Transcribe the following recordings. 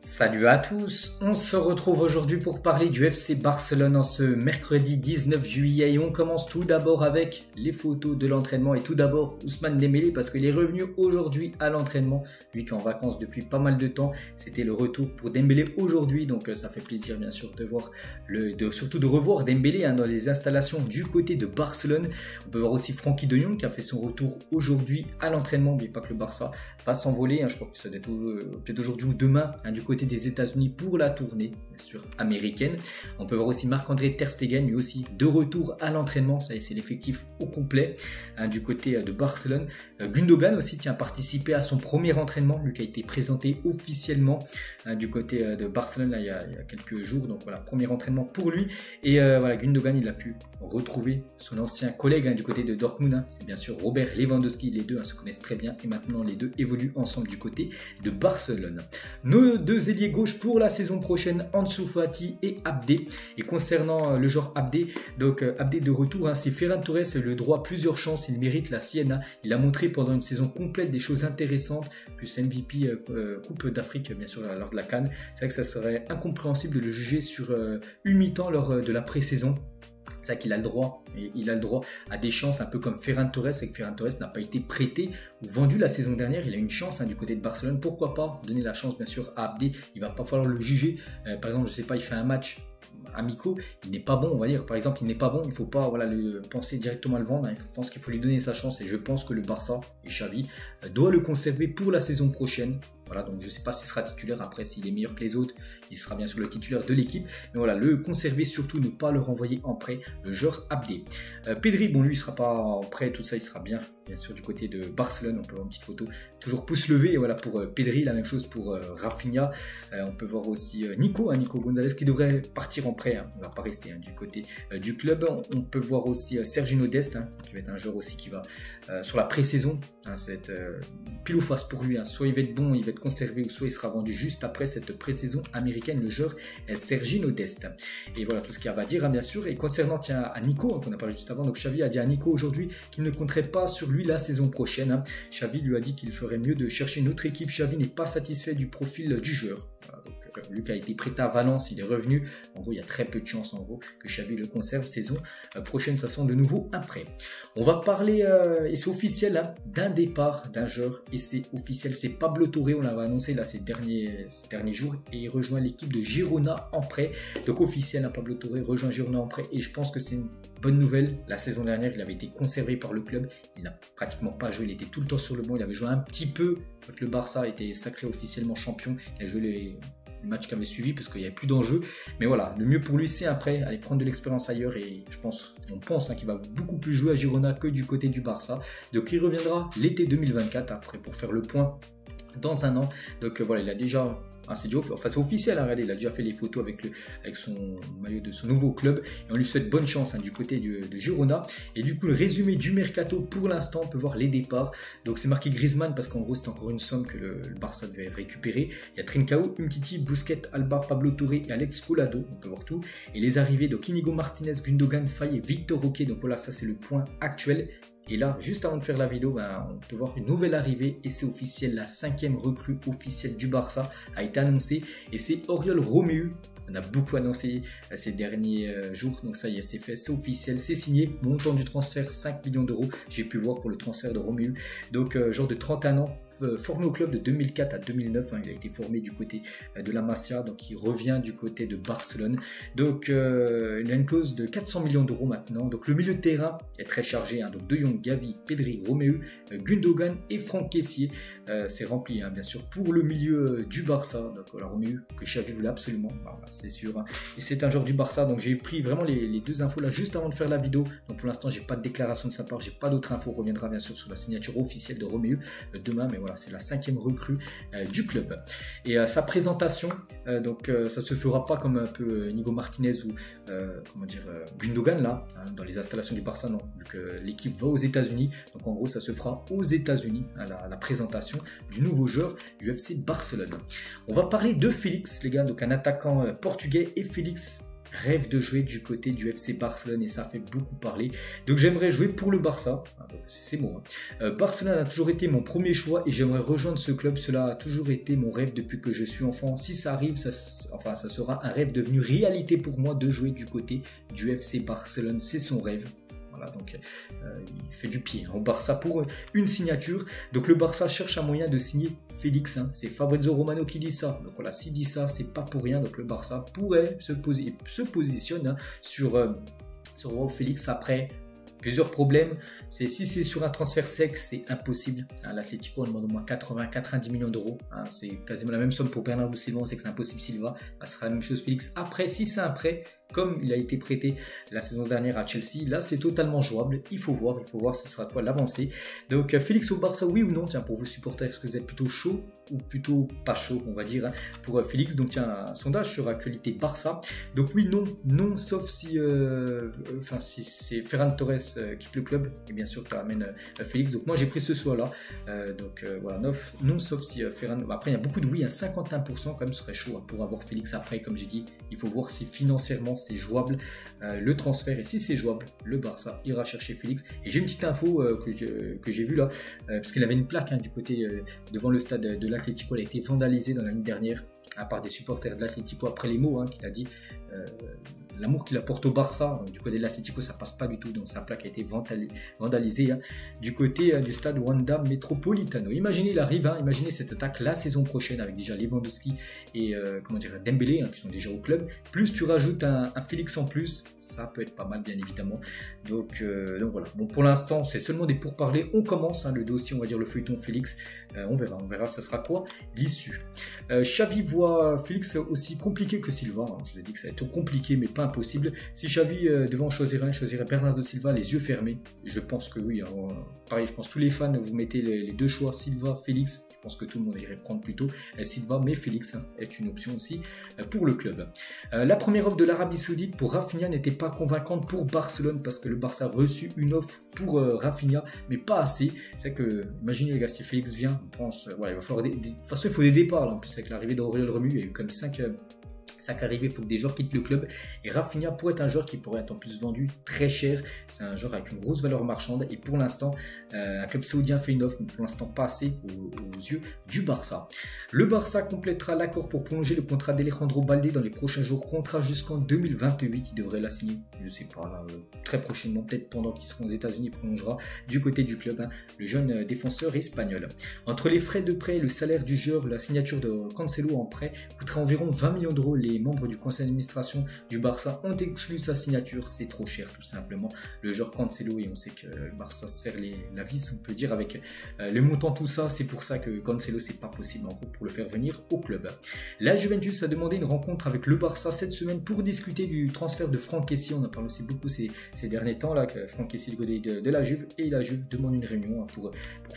Salut à tous, on se retrouve aujourd'hui pour parler du FC Barcelone en ce mercredi 19 juillet et on commence tout d'abord avec les photos de l'entraînement et tout d'abord Ousmane Dembélé parce qu'il est revenu aujourd'hui à l'entraînement, lui qui est en vacances depuis pas mal de temps, c'était le retour pour Dembélé aujourd'hui donc ça fait plaisir bien sûr de voir, surtout de revoir Dembélé dans les installations du côté de Barcelone. On peut voir aussi Frenkie de Jong qui a fait son retour aujourd'hui à l'entraînement, mais pas que le Barça va s'envoler, je crois que ça doit être peut-être aujourd'hui ou demain du côté des États-Unis pour la tournée bien sûr américaine. On peut voir aussi Marc-André Ter Stegen, lui aussi de retour à l'entraînement, ça y est, c'est l'effectif au complet du côté de Barcelone. Gundogan aussi qui a participé à son premier entraînement, lui qui a été présenté officiellement du côté de Barcelone il y a quelques jours, donc voilà, premier entraînement pour lui et voilà, Gundogan il a pu retrouver son ancien collègue du côté de Dortmund, c'est bien sûr Robert Lewandowski, les deux se connaissent très bien et maintenant les deux évoluent ensemble du côté de Barcelone. Nos deux ailiers gauche pour la saison prochaine, Ansu Fati et Abdé. Et concernant le joueur Abdé, donc Abdé de retour, c'est Ferran Torres, le droit à plusieurs chances, il mérite la sienne. Il a montré pendant une saison complète des choses intéressantes, plus MVP Coupe d'Afrique bien sûr lors de la CAN. C'est vrai que ça serait incompréhensible de le juger sur une mi-temps lors de la pré-saison. C'est vrai qu'il a le droit, à des chances un peu comme Ferran Torres, c'est que Ferran Torres n'a pas été prêté ou vendu la saison dernière, il a une chance du côté de Barcelone, pourquoi pas donner la chance bien sûr à Abdé, il va pas falloir le juger, par exemple je sais pas, il fait un match amicaux, il n'est pas bon, on va dire par exemple il n'est pas bon, il ne faut pas le penser directement à le vendre, je pense qu'il faut lui donner sa chance et je pense que le Barça et Xavi doit le conserver pour la saison prochaine. Voilà, donc je ne sais pas s'il sera titulaire, après s'il est meilleur que les autres, il sera bien sûr le titulaire de l'équipe. Mais voilà, le conserver, surtout ne pas le renvoyer en prêt, le joueur Abdé. Pedri, bon lui il ne sera pas en prêt, tout ça, il sera bien sûr du côté de Barcelone. On peut voir une petite photo, toujours pouce levé, et voilà pour Pedri, la même chose pour Rafinha. On peut voir aussi Nico Gonzalez qui devrait partir en prêt, il ne va pas rester du côté du club. On peut voir aussi Sergino Dest, qui va être un joueur aussi qui va sur la pré-saison, ça va être pile ou face pour lui, soit il va être bon, il va être conservé ou soit il sera vendu juste après cette pré-saison américaine, le joueur Sergino Dest. Et voilà tout ce qu'il y a à dire bien sûr. Et concernant à Nico, qu'on a parlé juste avant, donc Xavi a dit à Nico aujourd'hui qu'il ne compterait pas sur lui la saison prochaine. Xavi lui a dit qu'il ferait mieux de chercher une autre équipe. Xavi n'est pas satisfait du profil du joueur. Voilà, donc, Luc a été prêté à Valence, il est revenu. En gros, il y a très peu de chances en gros que Xavi le conserve. Saison prochaine, ça sent de nouveau un prêt. On va parler, et c'est officiel, d'un départ d'un joueur. Et c'est officiel, c'est Pablo Torre. On l'avait annoncé là ces derniers jours. Et il rejoint l'équipe de Girona en prêt. Donc officiel, Pablo Torre rejoint Girona en prêt. Et je pense que c'est une bonne nouvelle. La saison dernière, il avait été conservé par le club. Il n'a pratiquement pas joué. Il était tout le temps sur le banc. Il avait joué un petit peu quand le Barça était sacré officiellement champion. Il a joué les match qui avait suivi parce qu'il n'y avait plus d'enjeu, mais voilà, le mieux pour lui c'est après aller prendre de l'expérience ailleurs et on pense qu'il va beaucoup plus jouer à Girona que du côté du Barça, donc il reviendra l'été 2024 après pour faire le point dans un an. Donc voilà, il a déjà c'est déjà c'est officiel, regardez, il a déjà fait les photos avec son maillot de son nouveau club et on lui souhaite bonne chance du côté de Girona. Et du coup le résumé du mercato pour l'instant, on peut voir les départs, donc c'est marqué Griezmann parce qu'en gros c'est encore une somme que le Barça devait récupérer. Il y a Trincao, Umtiti, Busquets, Alba, Pablo Torre et Alex Collado, on peut voir tout. Et les arrivées, donc Inigo Martinez, Gundogan, Faye et Victor Roque, donc voilà, ça c'est le point actuel. Et là, juste avant de faire la vidéo, on peut voir une nouvelle arrivée et c'est officiel, la 5e recrue officielle du Barça a été annoncée et c'est Oriol Romeu. On a beaucoup annoncé ces derniers jours, donc ça y est, c'est fait, c'est officiel, c'est signé. Montant du transfert 5 millions d'euros, j'ai pu voir pour le transfert de Romeu. Donc genre de 31 ans, formé au club de 2004 à 2009, il a été formé du côté de la Masia, donc il revient du côté de Barcelone. Donc il a une clause de 400 millions d'euros maintenant. Donc le milieu de terrain est très chargé, donc De Jong, Gavi, Pedri, Romeu, Gundogan et Franck Kessié. C'est rempli bien sûr pour le milieu du Barça. Donc voilà, Romeu que Xavi voulait absolument, voilà, c'est sûr. Et c'est un joueur du Barça, donc j'ai pris vraiment les deux infos là juste avant de faire la vidéo. Donc pour l'instant j'ai pas de déclaration de sa part, j'ai pas d'autres infos. On reviendra bien sûr sur la signature officielle de Romeu demain, mais voilà, c'est la 5e recrue du club. Et sa présentation, donc ça se fera pas comme un peu Inigo Martinez ou Gundogan là, dans les installations du Barça, non, vu que l'équipe va aux États-Unis. Donc en gros, ça se fera aux États-Unis, la présentation du nouveau joueur du FC Barcelone. On va parler de Félix, les gars, donc un attaquant portugais, et Félix rêve de jouer du côté du FC Barcelone et ça fait beaucoup parler. Donc j'aimerais jouer pour le Barça, c'est moi. Barcelone a toujours été mon premier choix et j'aimerais rejoindre ce club. Cela a toujours été mon rêve depuis que je suis enfant. Si ça arrive, ça sera un rêve devenu réalité pour moi de jouer du côté du FC Barcelone. C'est son rêve. Voilà, donc il fait du pied au Barça pour une signature. Donc le Barça cherche un moyen de signer Félix. C'est Fabrizio Romano qui dit ça. Donc voilà, s'il dit ça, c'est pas pour rien. Donc le Barça pourrait se positionne sur Félix après plusieurs problèmes. Si c'est sur un transfert sec, c'est impossible. L'Atlético demande au moins 80-90 millions d'euros. C'est quasiment la même somme pour Bernardo Silva. On sait que c'est impossible Silva. Ce sera la même chose Félix. Après, si c'est un prêt, comme il a été prêté la saison dernière à Chelsea, là c'est totalement jouable. Il faut voir ce sera quoi l'avancée. Donc Félix au Barça, oui ou non? Tiens, pour vous supporters, est-ce que vous êtes plutôt chaud ou plutôt pas chaud, on va dire, pour Félix? Donc tiens, un sondage sur actualité Barça. Donc oui, non, sauf si c'est Ferran Torres quitte le club, et bien sûr tu amènes Félix. Donc moi j'ai pris ce choix là. Voilà, non, sauf si Ferran. Après il y a beaucoup de oui, 51% quand même serait chaud pour avoir Félix. Après, comme j'ai dit, il faut voir si financièrement c'est jouable le transfert, et si c'est jouable, le Barça ira chercher Félix. Et j'ai une petite info que j'ai vue là, parce qu'il avait une plaque du côté devant le stade de l'Atlético. Elle a été vandalisée dans la nuit dernière par des supporters de l'Atlético après les mots qu'il a dit. L'amour qu'il apporte au Barça, du côté de l'Atlético, ça passe pas du tout, donc sa plaque a été vandalisée du côté du stade Wanda Metropolitano. Imaginez il arrive, imaginez cette attaque la saison prochaine avec déjà Lewandowski et Dembélé qui sont déjà au club, plus tu rajoutes un Félix en plus, ça peut être pas mal bien évidemment. Donc voilà, bon pour l'instant c'est seulement des pourparlers, on commence le dossier, on va dire le feuilleton Félix, on verra ça sera quoi l'issue. Xavi voit Félix aussi compliqué que Silva, je vous ai dit que ça va être compliqué mais pas impossible. Si Xavi devait en choisir un, choisirait Bernardo Silva les yeux fermés. Je pense que oui. Pareil, je pense que tous les fans, vous mettez les deux choix, Silva, Félix. Je pense que tout le monde irait prendre plutôt Silva, mais Félix est une option aussi pour le club. La première offre de l'Arabie Saoudite pour Rafinha n'était pas convaincante pour Barcelone parce que le Barça a reçu une offre pour Rafinha, mais pas assez. C'est que, imaginez les gars, si Félix vient, on pense, il va falloir de toute façon, il faut des départs. En plus, avec l'arrivée d'Aurélien Remu, il y a eu comme 5 arrivé, il faut que des joueurs quittent le club, et Rafinha pourrait être un joueur qui pourrait être en plus vendu très cher. C'est un joueur avec une grosse valeur marchande, et pour l'instant un club saoudien fait une offre, mais pour l'instant pas assez aux yeux du Barça. Le Barça complétera l'accord pour prolonger le contrat d'Alejandro Balde dans les prochains jours, contrat jusqu'en 2028. Il devrait la signer, je sais pas là, très prochainement, peut-être pendant qu'ils seront aux États-Unis, il prolongera du côté du club, le jeune défenseur espagnol. Entre les frais de prêt, le salaire du joueur, la signature de Cancelo en prêt coûtera environ 20 millions d'euros. Les membres du conseil d'administration du Barça ont exclu sa signature, c'est trop cher tout simplement. Le joueur Cancelo, et on sait que le Barça serre la vis, on peut dire, avec le montant tout ça, c'est pour ça que Cancelo c'est pas possible en gros pour le faire venir au club. La Juventus a demandé une rencontre avec le Barça cette semaine pour discuter du transfert de Franck Kessie. On en parle aussi beaucoup ces derniers temps là, que Franck Kessie du côté de la Juve, et la Juve demande une réunion pour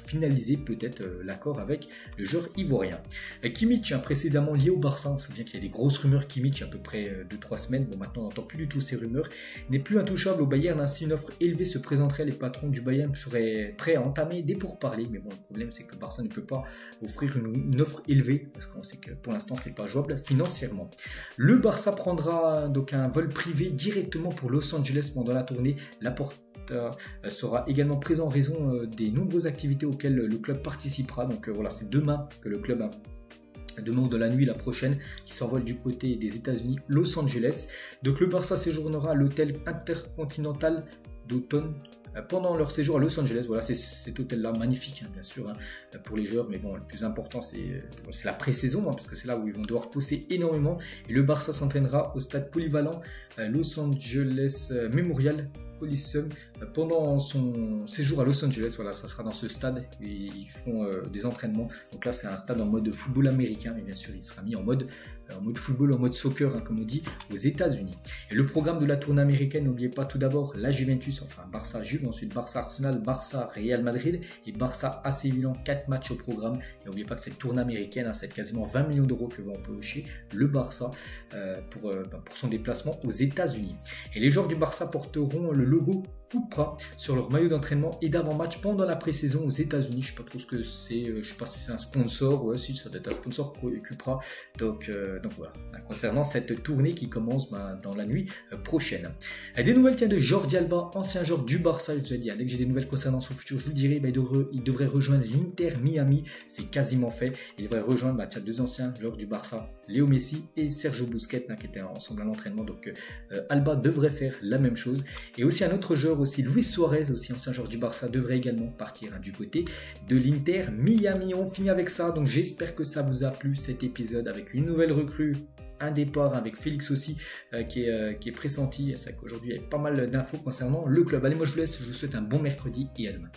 finaliser peut-être l'accord avec le joueur ivoirien. Kimmich, précédemment lié au Barça, on se souvient qu'il y a des grosses rumeurs Kimmich à peu près 2-3 semaines, bon maintenant on n'entend plus du tout ces rumeurs, n'est plus intouchable au Bayern. Si une offre élevée se présenterait, les patrons du Bayern seraient prêts à entamer des pourparlers, mais bon le problème c'est que le Barça ne peut pas offrir une offre élevée, parce qu'on sait que pour l'instant c'est pas jouable financièrement. Le Barça prendra donc un vol privé directement pour Los Angeles pendant la tournée. Laporte sera également présent en raison des nombreuses activités auxquelles le club participera. Donc voilà, c'est demain que le club demain ou de la nuit la prochaine qui s'envole du côté des États-Unis, Los Angeles. Donc le Barça séjournera à l'hôtel Intercontinental d'automne pendant leur séjour à Los Angeles. Voilà, c'est cet hôtel-là, magnifique bien sûr pour les joueurs, mais bon, le plus important c'est la pré-saison, parce que c'est là où ils vont devoir pousser énormément. Et le Barça s'entraînera au stade polyvalent Los Angeles Memorial Coliseum pendant son séjour à Los Angeles. Voilà, ça sera dans ce stade, et ils feront des entraînements. Donc là c'est un stade en mode football américain, mais bien sûr il sera mis en mode football, en mode soccer comme on dit aux États-Unis. Et le programme de la tournée américaine, n'oubliez pas tout d'abord la Juventus, enfin Barça Juve, ensuite Barça Arsenal, Barça Real Madrid et Barça AC Milan, 4 matchs au programme. Et n'oubliez pas que cette tournée américaine, c'est quasiment 20 millions d'euros que va empocher le Barça pour son déplacement aux États-Unis. Et les joueurs du Barça porteront le logo Cupra sur leur maillot d'entraînement et d'avant-match pendant la pré-saison aux États-Unis. Je ne sais pas trop ce que c'est, je sais pas si c'est un sponsor, ouais, si ça doit être un sponsor Cupra. Donc voilà, concernant cette tournée qui commence dans la nuit prochaine. Des nouvelles de Jordi Alba, ancien joueur du Barça, je vous ai dit, dès que j'ai des nouvelles concernant son futur, je vous le dirai, il devrait rejoindre l'Inter Miami, c'est quasiment fait. Il devrait rejoindre deux anciens joueurs du Barça, Léo Messi et Sergio Busquets, qui étaient ensemble à l'entraînement. Donc Alba devrait faire la même chose. Et aussi un autre joueur, aussi Luis Suarez, aussi ancien joueur du Barça, devrait également partir du côté de l'Inter Miami. On finit avec ça, donc j'espère que ça vous a plu cet épisode avec une nouvelle recrue, un départ avec Félix aussi qui est pressenti. C'est qu'aujourd'hui il y a pas mal d'infos concernant le club. Allez, moi je vous laisse, je vous souhaite un bon mercredi et à demain.